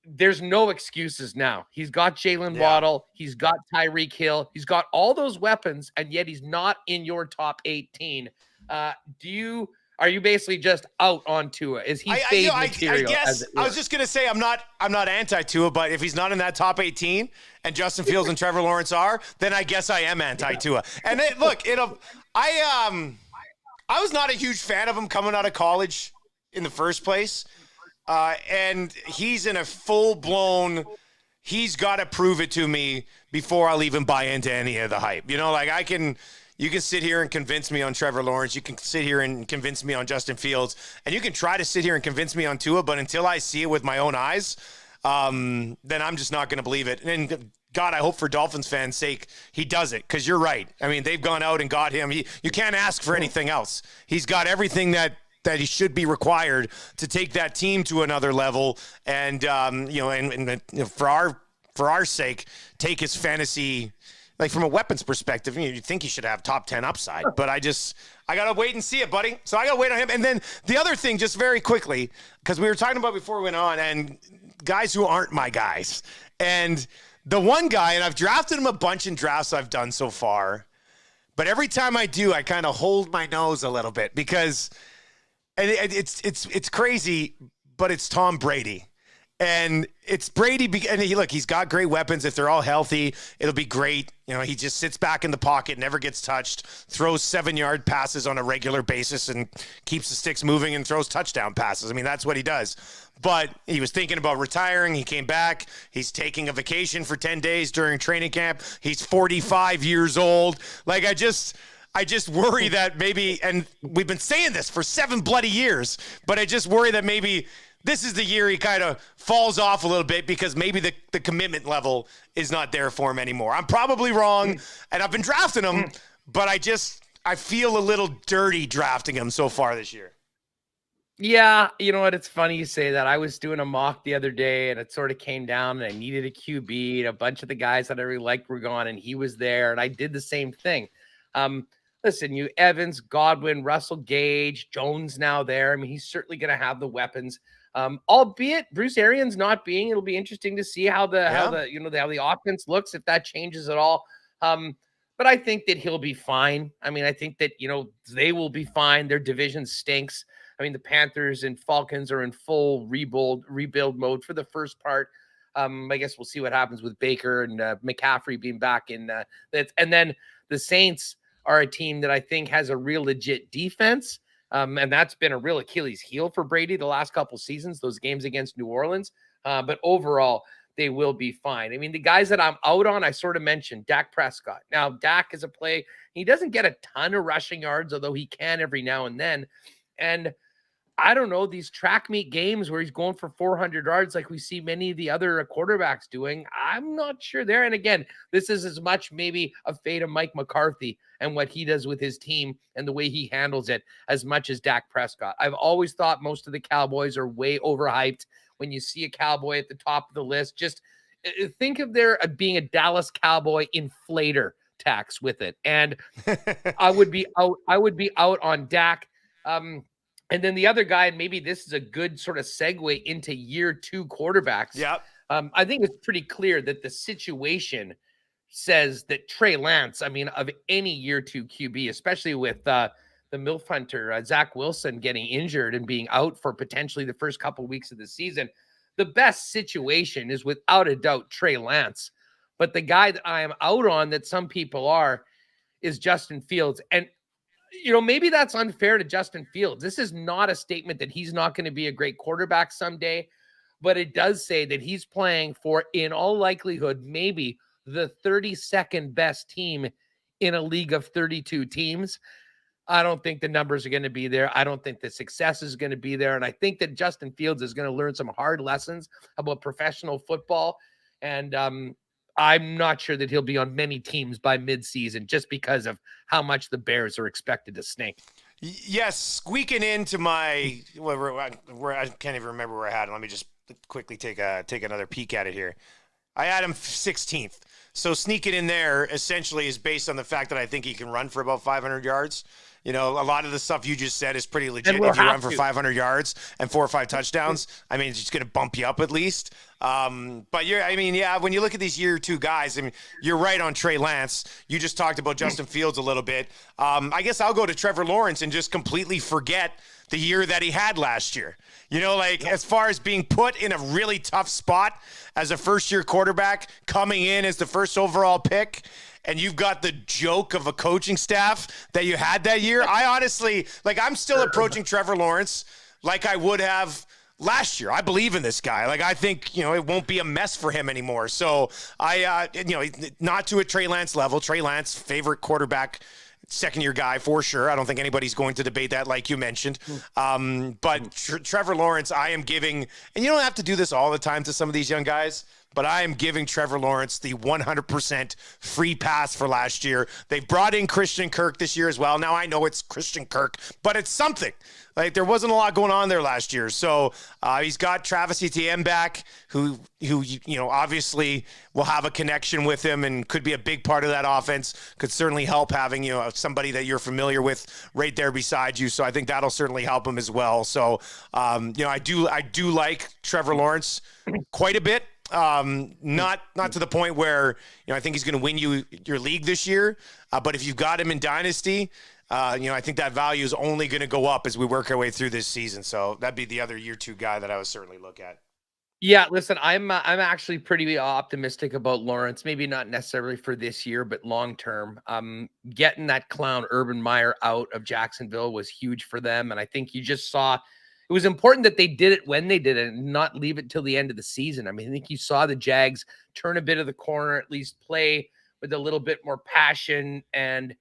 there's no excuses now. He's got Jalen Waddle. He's got Tyreek Hill. He's got all those weapons, and yet he's not in your top 18. Are you basically just out on Tua? Is he fade material? I guess I was just gonna say I'm not anti Tua, but if he's not in that top 18 and Justin Fields and Trevor Lawrence are, then I guess I am anti Tua. And I was not a huge fan of him coming out of college in the first place. And he's in a full-blown, he's got to prove it to me before I'll even buy into any of the hype. You know, like you can sit here and convince me on Trevor Lawrence. You can sit here and convince me on Justin Fields. And you can try to sit here and convince me on Tua, but until I see it with my own eyes, then I'm just not going to believe it. And God, I hope for Dolphins fans' sake he does it, because you're right. I mean, they've gone out and got him. You can't ask for anything else. He's got everything that he should be required to take that team to another level, and for our sake, take his fantasy, like from a weapons perspective. You think he should have top 10 upside, but I gotta wait and see it, buddy. So I gotta wait on him. And then the other thing, just very quickly, because we were talking about before we went on, and guys who aren't my guys, and the one guy, and I've drafted him a bunch in drafts I've done so far, but every time I do, I kind of hold my nose a little bit, because, and it's crazy, but it's Tom Brady. And it's Brady, and he's got great weapons. If they're all healthy, it'll be great. You know, he just sits back in the pocket, never gets touched, throws 7-yard passes on a regular basis, and keeps the sticks moving and throws touchdown passes. I mean, that's what he does. But he was thinking about retiring. He came back. He's taking a vacation for 10 days during training camp. He's 45 years old. Like, I just worry that maybe, and we've been saying this for 7 bloody years, but I just worry that maybe this is the year he kind of falls off a little bit, because maybe the commitment level is not there for him anymore. I'm probably wrong, and I've been drafting him, but I feel a little dirty drafting him so far this year. Yeah, you know what? It's funny you say that. I was doing a mock the other day, and it sort of came down, and I needed a QB, and a bunch of the guys that I really liked were gone, and he was there, and I did the same thing. Listen, you Evans, Godwin, Russell Gage, Jones now there. I mean, he's certainly going to have the weapons. Albeit Bruce Arians not being, it'll be interesting to see how the offense looks, if that changes at all. But I think that he'll be fine. I mean, I think that, they will be fine. Their division stinks. I mean, the Panthers and Falcons are in full rebuild mode for the first part. I guess we'll see what happens with Baker and McCaffrey being back in that. And then the Saints are a team that I think has a real legit defense. And that's been a real Achilles heel for Brady the last couple seasons, those games against New Orleans. But overall, they will be fine. I mean, the guys that I'm out on, I sort of mentioned Dak Prescott. Now, Dak is a play. He doesn't get a ton of rushing yards, although he can every now and then. And I don't know, these track meet games where he's going for 400 yards like we see many of the other quarterbacks doing, I'm not sure there. And again, this is as much maybe a fate of Mike McCarthy and what he does with his team and the way he handles it as much as Dak Prescott. I've always thought most of the Cowboys are way overhyped. When you see a Cowboy at the top of the list, just think of there being a Dallas Cowboy inflator tax with it. And I would be out on Dak. And then the other guy, and maybe this is a good sort of segue into year 2 quarterbacks. Yep. I think it's pretty clear that the situation says that Trey Lance, I mean, of any year 2 QB, especially with the MILF hunter, Zach Wilson getting injured and being out for potentially the first couple weeks of the season, the best situation is without a doubt Trey Lance. But the guy that I am out on, that some people are, is Justin Fields. And maybe that's unfair to Justin Fields. This is not a statement that he's not going to be a great quarterback someday, but it does say that he's playing for, in all likelihood, maybe the 32nd best team in a league of 32 teams. I don't think the numbers are going to be there. I don't think the success is going to be there. And I think that Justin Fields is going to learn some hard lessons about professional football. And I'm not sure that he'll be on many teams by midseason just because of how much the Bears are expected to stink. Yes, squeaking into my where I can't even remember where I had it. Let me just quickly take another peek at it here. I had him 16th. So sneaking in there essentially is based on the fact that I think he can run for about 500 yards. You know, a lot of the stuff you just said is pretty legit. If you run for 500 yards and 4 or 5 touchdowns, I mean, it's just going to bump you up at least. But when you look at these year 2 guys, I mean, you're right on Trey Lance. You just talked about Justin Fields a little bit. I guess I'll go to Trevor Lawrence and just completely forget the year that he had last year. You know, like as far as being put in a really tough spot as a first-year quarterback, coming in as the first overall pick, and you've got the joke of a coaching staff that you had that year. I honestly, I'm still approaching Trevor Lawrence like I would have last year. I believe in this guy. I think, it won't be a mess for him anymore. So not to a Trey Lance level. Trey Lance, favorite quarterback, second-year guy for sure. I don't think anybody's going to debate that, like you mentioned. But Trevor Lawrence, I am giving, and you don't have to do this all the time to some of these young guys, but I am giving Trevor Lawrence the 100% free pass for last year. They brought in Christian Kirk this year as well. Now I know it's Christian Kirk, but it's something. There wasn't a lot going on there last year. So he's got Travis Etienne back, who obviously will have a connection with him and could be a big part of that offense. Could certainly help having somebody that you're familiar with right there beside you. So I think that'll certainly help him as well. So I do like Trevor Lawrence quite a bit. Not to the point where I think he's going to win you your league this year. But if you've got him in Dynasty, I think that value is only going to go up as we work our way through this season. So that'd be the other year 2 guy that I would certainly look at. Yeah, listen, I'm actually pretty optimistic about Lawrence. Maybe not necessarily for this year, but long term. Getting that clown Urban Meyer out of Jacksonville was huge for them, and I think you just saw it was important that they did it when they did it and not leave it till the end of the season. I mean, I think you saw the Jags turn a bit of the corner, at least play with a little bit more passion and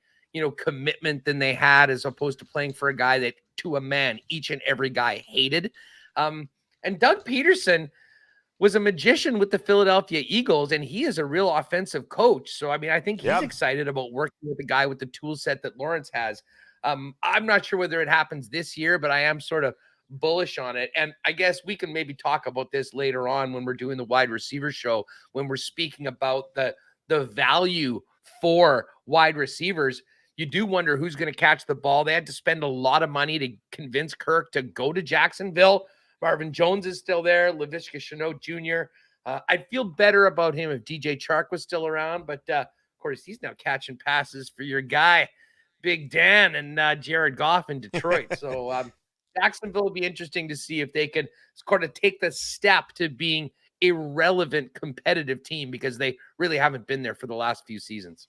commitment than they had, as opposed to playing for a guy that, to a man, each and every guy hated. And Doug Peterson was a magician with the Philadelphia Eagles, and he is a real offensive coach. So, I mean, I think he's excited about working with a guy with the tool set that Lawrence has. I'm not sure whether it happens this year, but I am sort of bullish on it. And I guess we can maybe talk about this later on when we're doing the wide receiver show, when we're speaking about the value for wide receivers. You do wonder who's going to catch the ball. They had to spend a lot of money to convince Kirk to go to Jacksonville. Marvin Jones is still there. Laviska Shenault Jr. I'd feel better about him if DJ Chark was still around, but of course he's now catching passes for your guy, Big Dan, and Jared Goff in Detroit. So Jacksonville will be interesting to see if they can sort of take the step to being a relevant competitive team, because they really haven't been there for the last few seasons.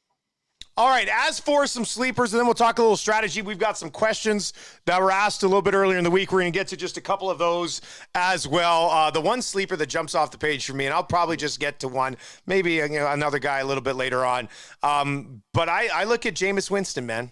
All right, as for some sleepers, and then we'll talk a little strategy. We've got some questions that were asked a little bit earlier in the week. We're going to get to just a couple of those as well. The one sleeper that jumps off the page for me, and I'll probably just get to one, maybe another guy a little bit later on. But I look at Jameis Winston, man.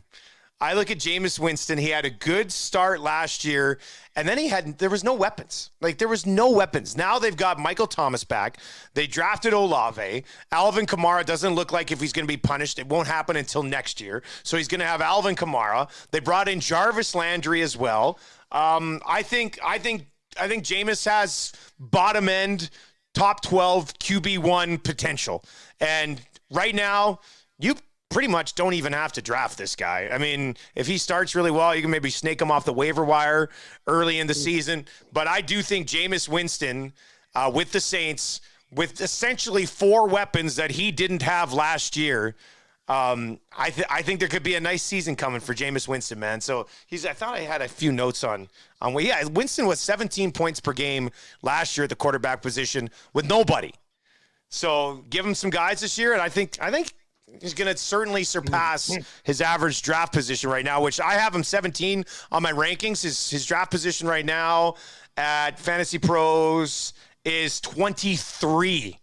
I look at Jameis Winston. He had a good start last year, and then there was no weapons. There was no weapons. Now they've got Michael Thomas back. They drafted Olave. Alvin Kamara doesn't look like if he's going to be punished. It won't happen until next year. So he's going to have Alvin Kamara. They brought in Jarvis Landry as well. I think Jameis has bottom end, top 12 QB1 potential. And right now, you pretty much don't even have to draft this guy. I mean, if he starts really well, you can maybe snake him off the waiver wire early in the season. But I do think Jameis Winston with the Saints, with essentially 4 weapons that he didn't have last year, I think there could be a nice season coming for Jameis Winston, man. So I thought I had a few notes on Winston was 17 points per game last year at the quarterback position with nobody. So give him some guys this year, and I think he's going to certainly surpass his average draft position right now, which I have him 17 on my rankings. His draft position right now at Fantasy Pros is 23,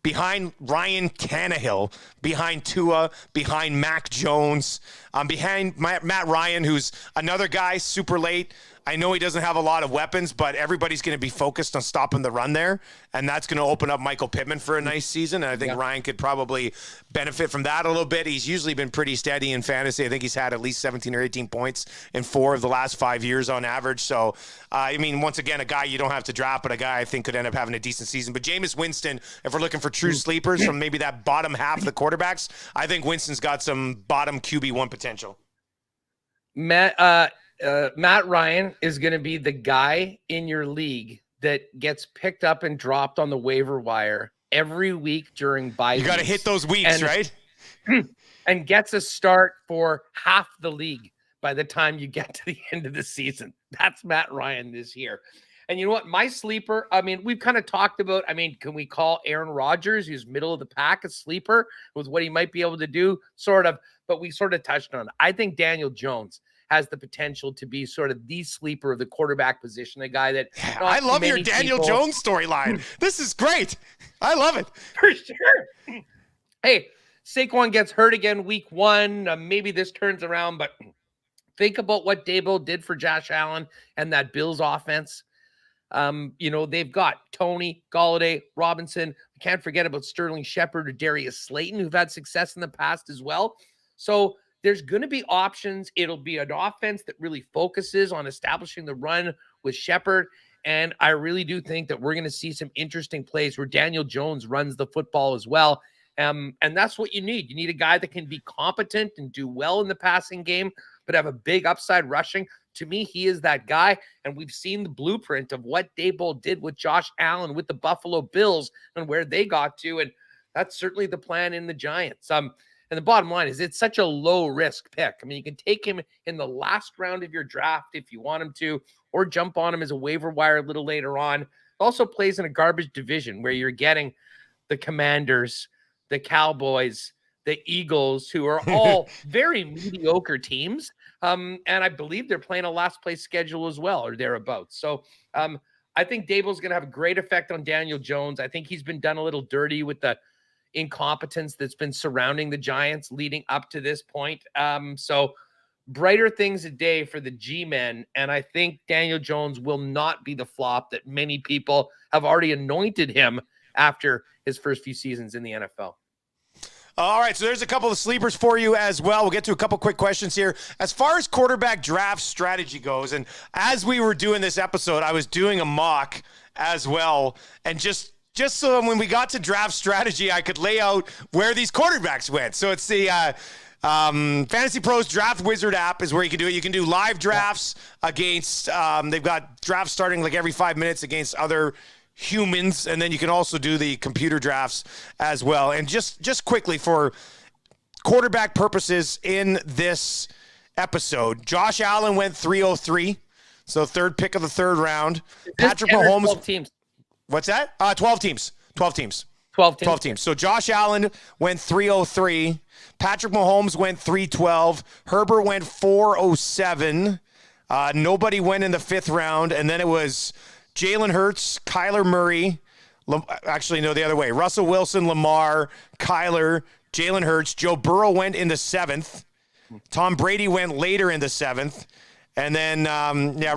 behind Ryan Tannehill, behind Tua, behind Mac Jones, behind Matt Ryan, who's another guy super late. I know he doesn't have a lot of weapons, but everybody's going to be focused on stopping the run there, and that's going to open up Michael Pittman for a nice season, and I think Ryan could probably benefit from that a little bit. He's usually been pretty steady in fantasy. I think he's had at least 17 or 18 points in 4 of the last 5 years on average. So, I mean, once again, a guy you don't have to drop, but a guy I think could end up having a decent season. But Jameis Winston, if we're looking for true sleepers from maybe that bottom half of the quarterbacks, I think Winston's got some bottom QB1 potential. Matt Ryan is going to be the guy in your league that gets picked up and dropped on the waiver wire every week during bye weeks. You got to hit those weeks, right? And gets a start for half the league by the time you get to the end of the season. That's Matt Ryan this year. And you know what? My sleeper, I mean, we've kind of talked about, I mean, can we call Aaron Rodgers, who's middle of the pack, a sleeper with what he might be able to do? Sort of, but we sort of touched on it. I think Daniel Jones has the potential to be sort of the sleeper of the quarterback position, a guy that I love your Daniel Jones storyline. This is great. I love it. For sure. Hey, Saquon gets hurt again week 1. Maybe this turns around, but think about what Daboll did for Josh Allen and that Bills offense. You know, they've got Tony, Golladay, Robinson. We can't forget about Sterling Shepard or Darius Slayton, who've had success in the past as well. So there's going to be options. It'll be an offense that really focuses on establishing the run with Shepard. And I really do think that we're going to see some interesting plays where Daniel Jones runs the football as well. And that's what you need. You need a guy that can be competent and do well in the passing game, but have a big upside rushing. To me, he is that guy. And we've seen the blueprint of what Daboll did with Josh Allen with the Buffalo Bills and where they got to. And that's certainly the plan in the Giants. And the bottom line is it's such a low-risk pick. I mean, you can take him in the last round of your draft if you want him to, or jump on him as a waiver wire a little later on. Also plays in a garbage division where you're getting the Commanders, the Cowboys, the Eagles, who are all very mediocre teams. And I believe they're playing a last-place schedule as well, or thereabouts. So I think Daboll's going to have a great effect on Daniel Jones. I think he's been done a little dirty with the incompetence that's been surrounding the Giants leading up to this point. So brighter things a day for the G-men. And I think Daniel Jones will not be the flop that many people have already anointed him after his first few seasons in the NFL. All right, so there's a couple of sleepers for you as well. We'll get to a couple quick questions here. As far as quarterback draft strategy goes, and as we were doing this episode, I was doing a mock as well, and just so when we got to draft strategy, I could lay out where these quarterbacks went. So it's the Fantasy Pros Draft Wizard app is where you can do it. You can do live drafts against, they've got drafts starting like every 5 minutes against other humans, and then you can also do the computer drafts as well. And just quickly for quarterback purposes in this episode, Josh Allen went 303, so third pick of the third round. Patrick Mahomes. 12 teams. What's that? 12 teams. 12 teams. 12 teams. 12 teams. So Josh Allen went 303. Patrick Mahomes went 312. Herbert went 407. Nobody went in the 5th round. And then it was Jalen Hurts, Kyler Murray. Actually, no, the other way. Russell Wilson, Lamar, Kyler, Jalen Hurts. Joe Burrow went in the 7th. Tom Brady went later in the 7th. And then,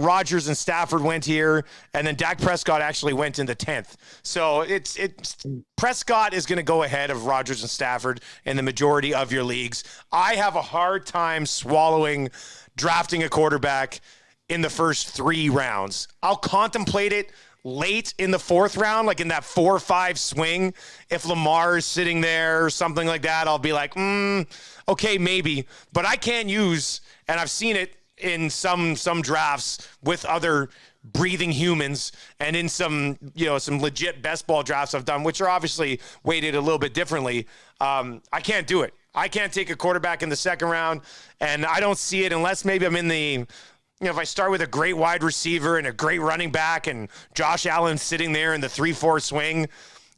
Rodgers and Stafford went here, and then Dak Prescott actually went in the 10th. So it's Prescott is going to go ahead of Rodgers and Stafford in the majority of your leagues. I have a hard time swallowing drafting a quarterback in the first 3 rounds. I'll contemplate it late in the 4th round, like in that 4 or 5 swing. If Lamar is sitting there or something like that, I'll be like, okay, maybe. But I can't use, and I've seen it in some drafts with other breathing humans, and in some legit best ball drafts I've done, which are obviously weighted a little bit differently. I can't do it. I can't take a quarterback in the 2nd round, and I don't see it unless maybe I'm in the, if I start with a great wide receiver and a great running back and Josh Allen sitting there in the 3-4 swing,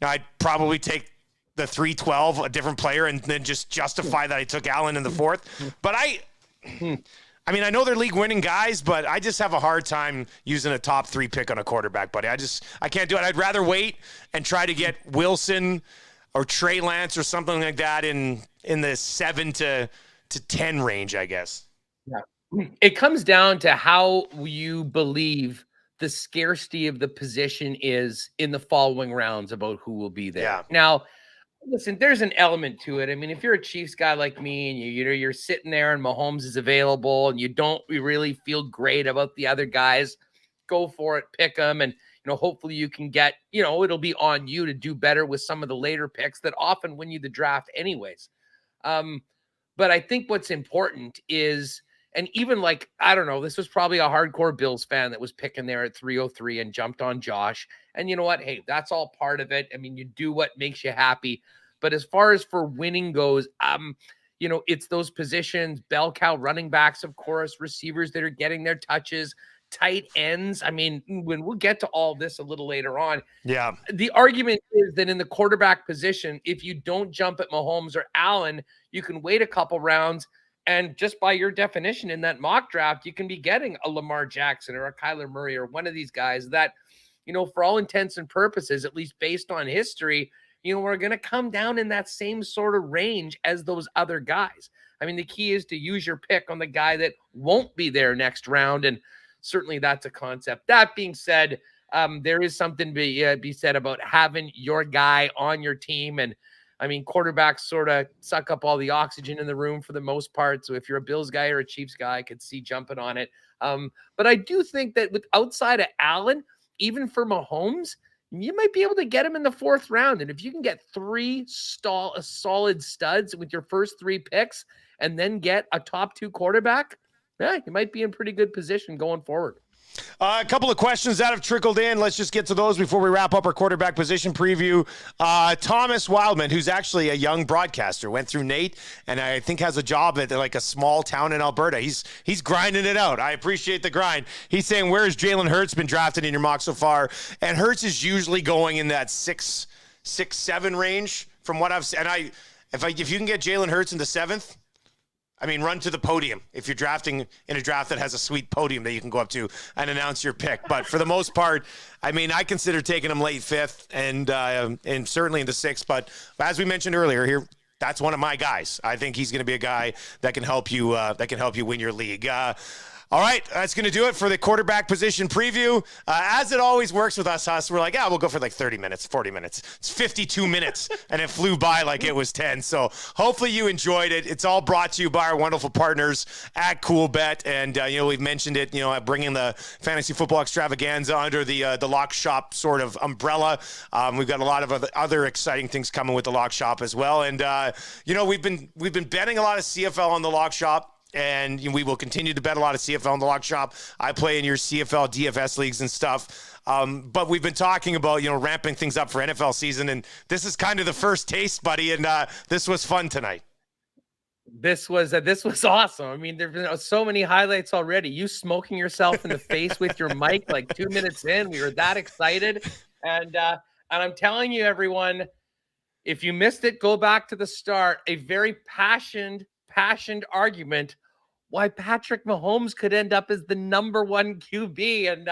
I'd probably take the 3-12, a different player, and then just justify that I took Allen in the 4th. But I mean, I know they're league-winning guys, but I just have a hard time using a top 3 pick on a quarterback, buddy. I can't do it. I'd rather wait and try to get Wilson or Trey Lance or something like that in the 7 to 10 range, I guess. Yeah. It comes down to how you believe the scarcity of the position is in the following rounds about who will be there. Yeah. Now, listen, there's an element to it. I mean, if you're a Chiefs guy like me and you're sitting there and Mahomes is available and you don't really feel great about the other guys, go for it, pick them, and hopefully you can get, it'll be on you to do better with some of the later picks that often win you the draft anyways. But I think what's important is, and even like, I don't know, this was probably a hardcore Bills fan that was picking there at 303 and jumped on Josh. And you know what? Hey, that's all part of it. I mean, you do what makes you happy. But as far as for winning goes, it's those positions, bell cow running backs, of course, receivers that are getting their touches, tight ends. I mean, when we'll get to all this a little later on. Yeah. The argument is that in the quarterback position, if you don't jump at Mahomes or Allen, you can wait a couple rounds. And just by your definition in that mock draft, you can be getting a Lamar Jackson or a Kyler Murray or one of these guys that, for all intents and purposes, at least based on history, we're going to come down in that same sort of range as those other guys. I mean, the key is to use your pick on the guy that won't be there next round. And certainly that's a concept. That being said, there is something to be said about having your guy on your team. And I mean, quarterbacks sort of suck up all the oxygen in the room for the most part. So if you're a Bills guy or a Chiefs guy, I could see jumping on it. But I do think that with outside of Allen, even for Mahomes, you might be able to get him in the 4th round. And if you can get 3 solid studs with your first 3 picks and then get a top 2 quarterback, you might be in pretty good position going forward. A couple of questions that have trickled in. Let's just get to those before we wrap up our quarterback position preview. Thomas Wildman, who's actually a young broadcaster, went through Nate, and I think has a job at like a small town in Alberta. He's grinding it out. I appreciate the grind. He's saying, where has Jalen Hurts been drafted in your mock so far? And Hurts is usually going in that 6-7 range from what I've seen. And if you can get Jalen Hurts in the 7th, I mean, run to the podium if you're drafting in a draft that has a sweet podium that you can go up to and announce your pick. But for the most part, I mean, I consider taking him late 5th and certainly in the 6th. But as we mentioned earlier here, that's one of my guys. I think he's going to be a guy that can help you win your league. All right, that's going to do it for the quarterback position preview. As it always works with us, we're like, we'll go for like 30 minutes, 40 minutes. It's 52 minutes, and it flew by like it was 10. So hopefully you enjoyed it. It's all brought to you by our wonderful partners at CoolBet. And, we've mentioned it, bringing the fantasy football extravaganza under the Lock Shop sort of umbrella. We've got a lot of other exciting things coming with the Lock Shop as well. And, we've been betting a lot of CFL on the Lock Shop. And we will continue to bet a lot of CFL in the Lock Shop. I play in your CFL DFS leagues and stuff. But we've been talking about, ramping things up for NFL season. And this is kind of the first taste, buddy. And this was fun tonight. This was awesome. I mean, there've been so many highlights already. You smoking yourself in the face with your mic like 2 minutes in. We were that excited. And I'm telling you, everyone, if you missed it, go back to the start. A very passionate argument why Patrick Mahomes could end up as the number 1 QB. And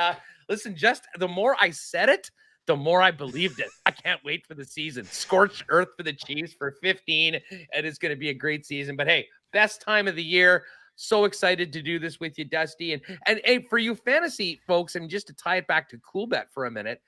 listen, just the more I said it, the more I believed it. I can't wait for the season. Scorched earth for the Chiefs for 15. And it's going to be a great season. But hey, best time of the year. So excited to do this with you, Dusty. And hey, for you fantasy folks, and just to tie it back to CoolBet for a minute,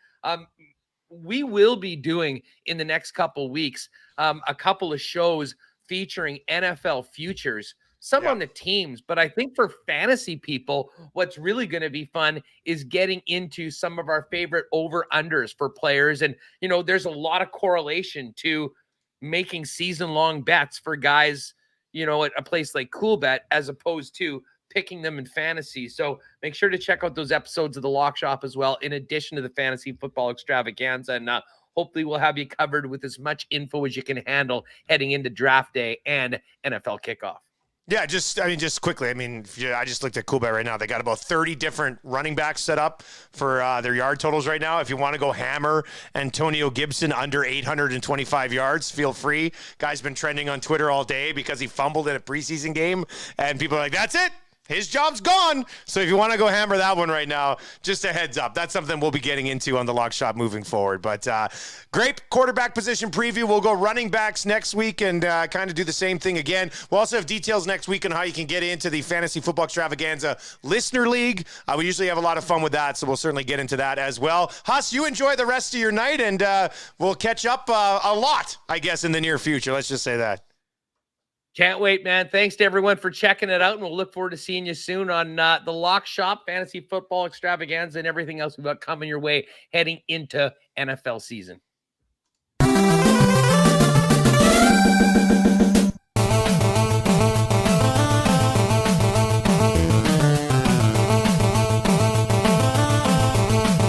we will be doing in the next couple weeks a couple of shows featuring NFL futures, some on the teams. But I think for fantasy people, what's really going to be fun is getting into some of our favorite over-unders for players. And, there's a lot of correlation to making season-long bets for guys, at a place like CoolBet as opposed to picking them in fantasy. So make sure to check out those episodes of the Lock Shop as well, in addition to the fantasy football extravaganza. And hopefully we'll have you covered with as much info as you can handle heading into draft day and NFL kickoff. Yeah, just quickly. I just looked at CoolBet right now. They got about 30 different running backs set up for their yard totals right now. If you want to go hammer Antonio Gibson under 825 yards, feel free. Guy's been trending on Twitter all day because he fumbled in a preseason game, and people are like, that's it. his job's gone. So if you want to go hammer that one right now, just a heads up. That's something we'll be getting into on the Lock Shop moving forward. But great quarterback position preview. We'll go running backs next week and kind of do the same thing again. We'll also have details next week on how you can get into the Fantasy Football Extravaganza Listener League. We usually have a lot of fun with that, so we'll certainly get into that as well. Huss, you enjoy the rest of your night, and we'll catch up a lot, I guess, in the near future. Let's just say that. Can't wait, man. Thanks to everyone for checking it out, and we'll look forward to seeing you soon on the Lock Shop, Fantasy Football Extravaganza, and everything else we've got coming your way heading into NFL season.